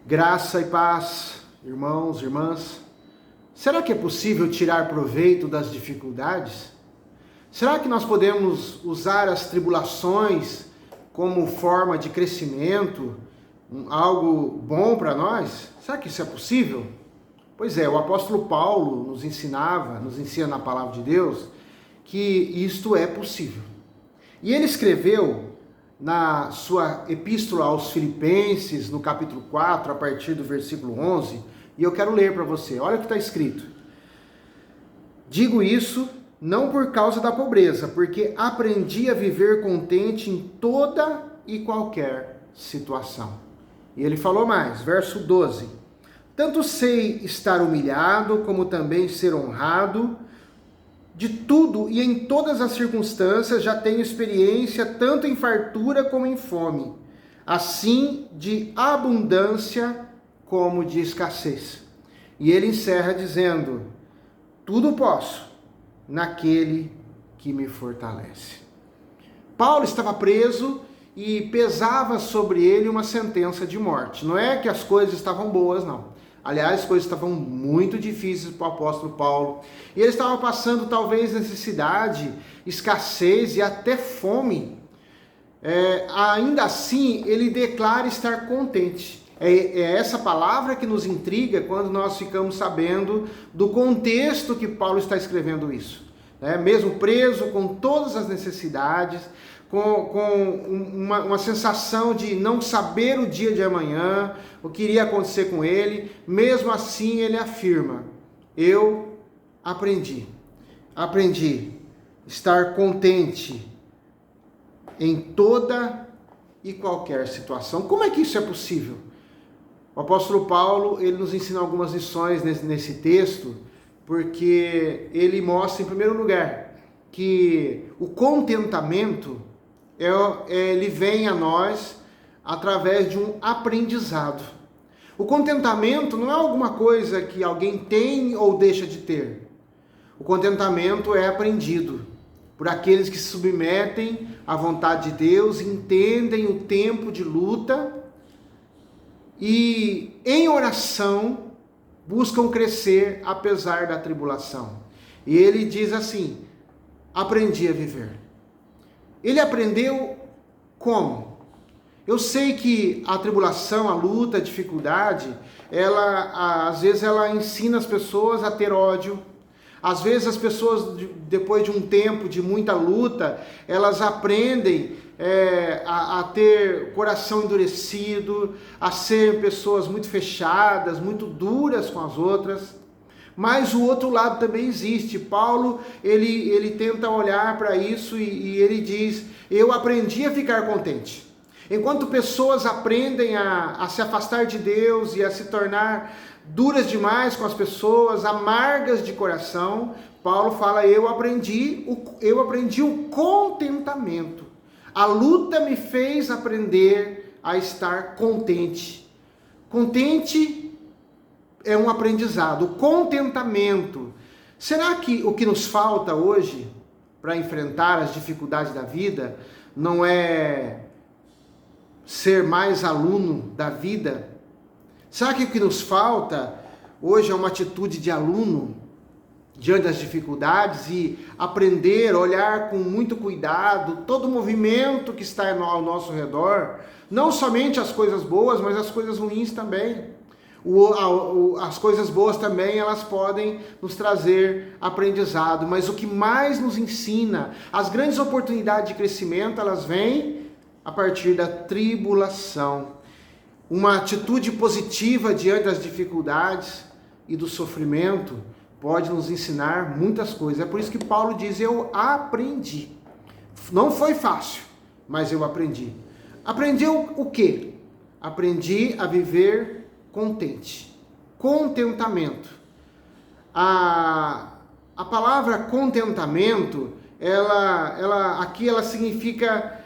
Graça e paz, irmãos, irmãs. Será que é possível tirar proveito das dificuldades? Será que nós podemos usar as tribulações como forma de crescimento, algo bom para nós? Será que isso é possível? Pois é, o apóstolo Paulo nos ensina na palavra de Deus, que isto é possível. E ele escreveu na sua epístola aos Filipenses, no capítulo 4, a partir do versículo 11, e eu quero ler para você. Olha o que está escrito. Digo isso não por causa da pobreza, porque aprendi a viver contente em toda e qualquer situação. E ele falou mais, verso 12. Tanto sei estar humilhado, como também ser honrado. De tudo e em todas as circunstâncias já tenho experiência, tanto em fartura como em fome, assim de abundância como de escassez. E ele encerra dizendo: tudo posso naquele que me fortalece. Paulo estava preso e pesava sobre ele uma sentença de morte. Não é que as coisas estavam boas, não. Aliás, as coisas estavam muito difíceis para o apóstolo Paulo. E ele estava passando talvez necessidade, escassez e até fome. Ainda assim, ele declara estar contente. É essa palavra que nos intriga quando nós ficamos sabendo do contexto que Paulo está escrevendo isso. Mesmo preso, com todas as necessidades, com uma sensação de não saber o dia de amanhã, o que iria acontecer com ele, mesmo assim ele afirma: eu aprendi a estar contente em toda e qualquer situação. Como é que isso é possível? O apóstolo Paulo, ele nos ensina algumas lições nesse texto, porque ele mostra, em primeiro lugar, que o contentamento ele vem a nós através de um aprendizado. O contentamento não é alguma coisa que alguém tem ou deixa de ter. O contentamento é aprendido por aqueles que se submetem à vontade de Deus, entendem o tempo de luta e, em oração, buscam crescer apesar da tribulação. E ele diz assim: aprendi a viver. Ele aprendeu como? Eu sei que a tribulação, a luta, a dificuldade, às vezes ela ensina as pessoas a ter ódio. Às vezes as pessoas, depois de um tempo de muita luta, elas aprendem a ter coração endurecido, a ser pessoas muito fechadas, muito duras com as outras. Mas o outro lado também existe. Paulo, ele tenta olhar para isso e ele diz: eu aprendi a ficar contente. Enquanto pessoas aprendem a se afastar de Deus e a se tornar duras demais com as pessoas, amargas de coração, Paulo fala: eu aprendi o contentamento. A luta me fez aprender a estar contente. Contente é um aprendizado, o contentamento. Será que o que nos falta hoje para enfrentar as dificuldades da vida não é ser mais aluno da vida? Será que o que nos falta hoje é uma atitude de aluno diante das dificuldades e aprender, olhar com muito cuidado todo o movimento que está ao nosso redor, não somente as coisas boas, mas as coisas ruins também? As coisas boas também, elas podem nos trazer aprendizado, mas o que mais nos ensina, as grandes oportunidades de crescimento, elas vêm a partir da tribulação. Uma atitude positiva diante das dificuldades e do sofrimento pode nos ensinar muitas coisas. É por isso que Paulo diz: eu aprendi. Não foi fácil, mas eu aprendi. Aprendi o quê? Aprendi a viver contente. Contentamento. A palavra contentamento, aqui ela significa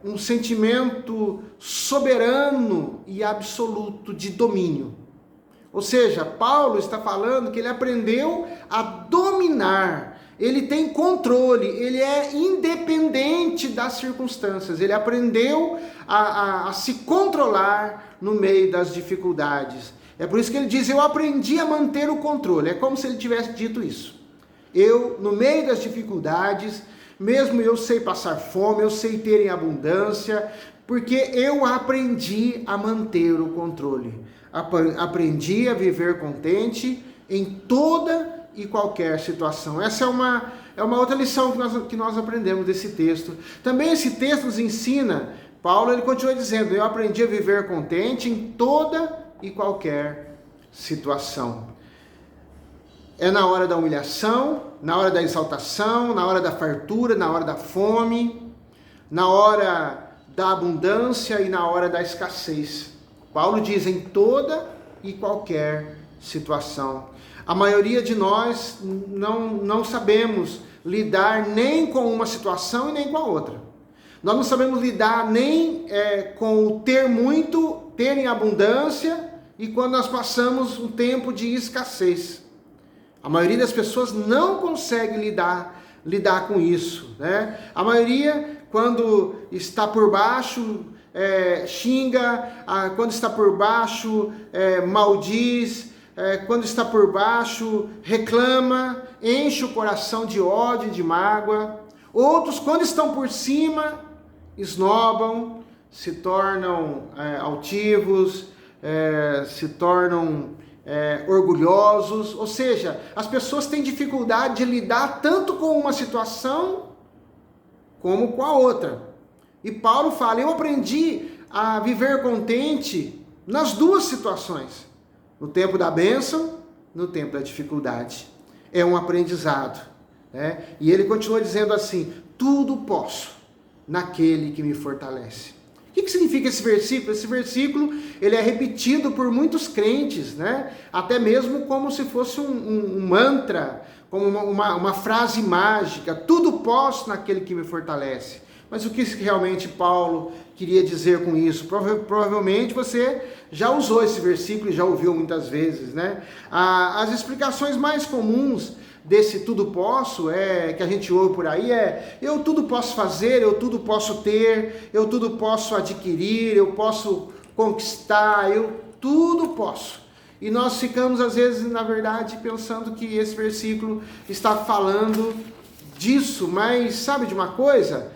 um sentimento soberano e absoluto de domínio. Ou seja, Paulo está falando que ele aprendeu a dominar, ele tem controle, ele é independente das circunstâncias, ele aprendeu a se controlar no meio das dificuldades. É por isso que ele diz, eu aprendi a manter o controle. É como se ele tivesse dito isso. Eu, no meio das dificuldades, mesmo eu sei passar fome, eu sei ter em abundância, porque eu aprendi a manter o controle. Aprendi a viver contente em toda e qualquer situação. Essa é uma outra lição que nós aprendemos desse texto. Também esse texto nos ensina, Paulo ele continua dizendo, eu aprendi a viver contente em toda e qualquer situação. É na hora da humilhação, na hora da exaltação, na hora da fartura, na hora da fome, na hora da abundância e na hora da escassez. Paulo diz em toda e qualquer situação. A maioria de nós não sabemos lidar nem com uma situação e nem com a outra. Nós não sabemos lidar nem com o ter muito, ter em abundância e quando nós passamos um tempo de escassez. A maioria das pessoas não consegue lidar com isso, né? A maioria, quando está por baixo, xinga, quando está por baixo, maldiz, quando está por baixo, reclama, enche o coração de ódio e de mágoa. Outros, quando estão por cima, esnobam, se tornam altivos, se tornam orgulhosos. Ou seja, as pessoas têm dificuldade de lidar tanto com uma situação como com a outra. E Paulo fala, eu aprendi a viver contente nas duas situações. No tempo da bênção, no tempo da dificuldade. É um aprendizado. Né? E ele continua dizendo assim, tudo posso naquele que me fortalece. O que significa esse versículo? Esse versículo ele é repetido por muitos crentes, né? Até mesmo como se fosse um mantra, como uma frase mágica. Tudo posso naquele que me fortalece. Mas o que realmente Paulo queria dizer com isso? Provavelmente você já usou esse versículo e já ouviu muitas vezes, né? As explicações mais comuns desse tudo posso, que a gente ouve por aí, eu tudo posso fazer, eu tudo posso ter, eu tudo posso adquirir, eu posso conquistar, eu tudo posso. E nós ficamos às vezes, na verdade, pensando que esse versículo está falando disso, mas sabe de uma coisa?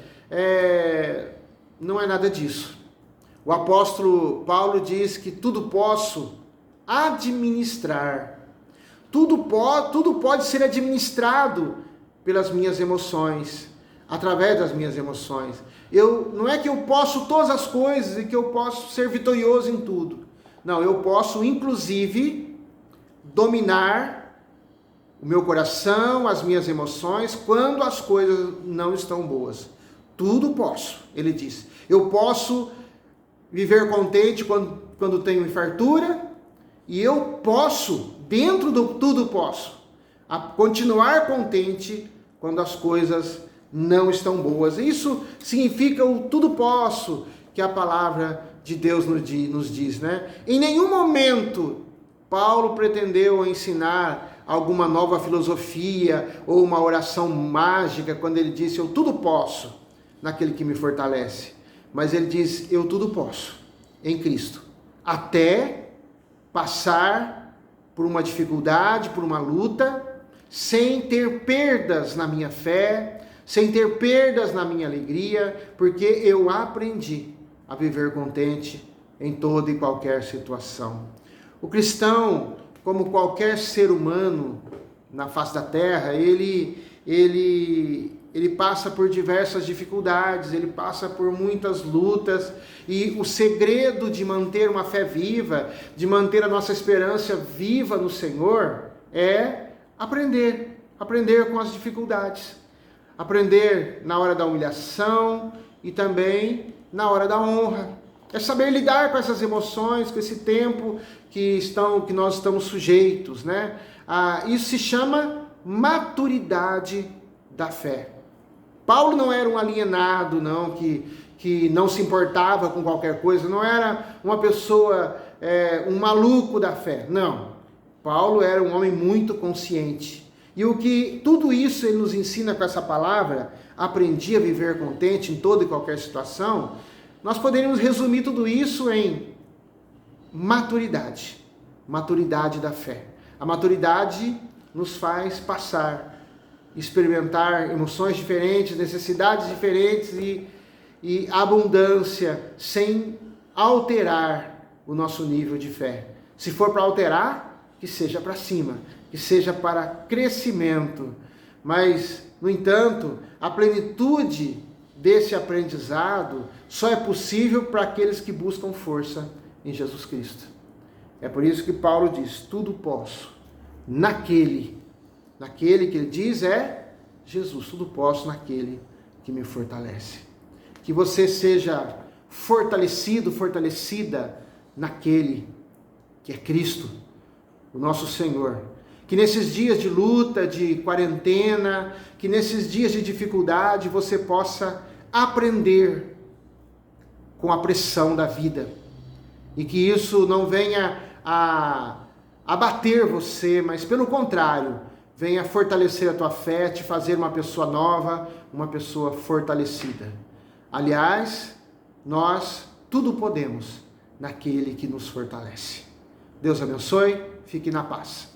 Não é nada disso. O apóstolo Paulo diz que tudo posso administrar. Tudo pode ser administrado pelas minhas emoções, através das minhas emoções. Não é que eu posso todas as coisas e que eu posso ser vitorioso em tudo. Não, eu posso inclusive dominar o meu coração, as minhas emoções, quando as coisas não estão boas. Tudo posso, ele diz. Eu posso viver contente quando tenho fartura, e eu posso, dentro do tudo posso, continuar contente quando as coisas não estão boas. Isso significa o tudo posso que a palavra de Deus nos diz, né? Em nenhum momento Paulo pretendeu ensinar alguma nova filosofia ou uma oração mágica quando ele disse eu tudo posso naquele que me fortalece. Mas ele diz eu tudo posso em Cristo, até passar por uma dificuldade, por uma luta, sem ter perdas na minha fé, sem ter perdas na minha alegria, porque eu aprendi a viver contente em toda e qualquer situação. O cristão, como qualquer ser humano na face da terra, ele passa por diversas dificuldades, ele passa por muitas lutas, e o segredo de manter uma fé viva, de manter a nossa esperança viva no Senhor, é aprender com as dificuldades, aprender na hora da humilhação e também na hora da honra. É saber lidar com essas emoções, com esse tempo que nós estamos sujeitos, né? Isso se chama maturidade da fé. Paulo não era um alienado, não, que não se importava com qualquer coisa, não era uma pessoa, um maluco da fé, não. Paulo era um homem muito consciente. E tudo isso ele nos ensina com essa palavra, aprendi a viver contente em toda e qualquer situação. Nós poderíamos resumir tudo isso em maturidade. Maturidade da fé. A maturidade nos faz passar, experimentar emoções diferentes, necessidades diferentes e abundância, sem alterar o nosso nível de fé. Se for para alterar, que seja para cima, que seja para crescimento. Mas, no entanto, a plenitude desse aprendizado só é possível para aqueles que buscam força em Jesus Cristo. É por isso que Paulo diz, tudo posso naquele que ele diz é Jesus, tudo posso naquele que me fortalece. Que você seja fortalecido, fortalecida naquele que é Cristo, o nosso Senhor. Que nesses dias de luta, de quarentena, que nesses dias de dificuldade você possa aprender com a pressão da vida. E que isso não venha a abater você, mas pelo contrário, venha fortalecer a tua fé, te fazer uma pessoa nova, uma pessoa fortalecida. Aliás, nós tudo podemos naquele que nos fortalece. Deus abençoe, fique na paz.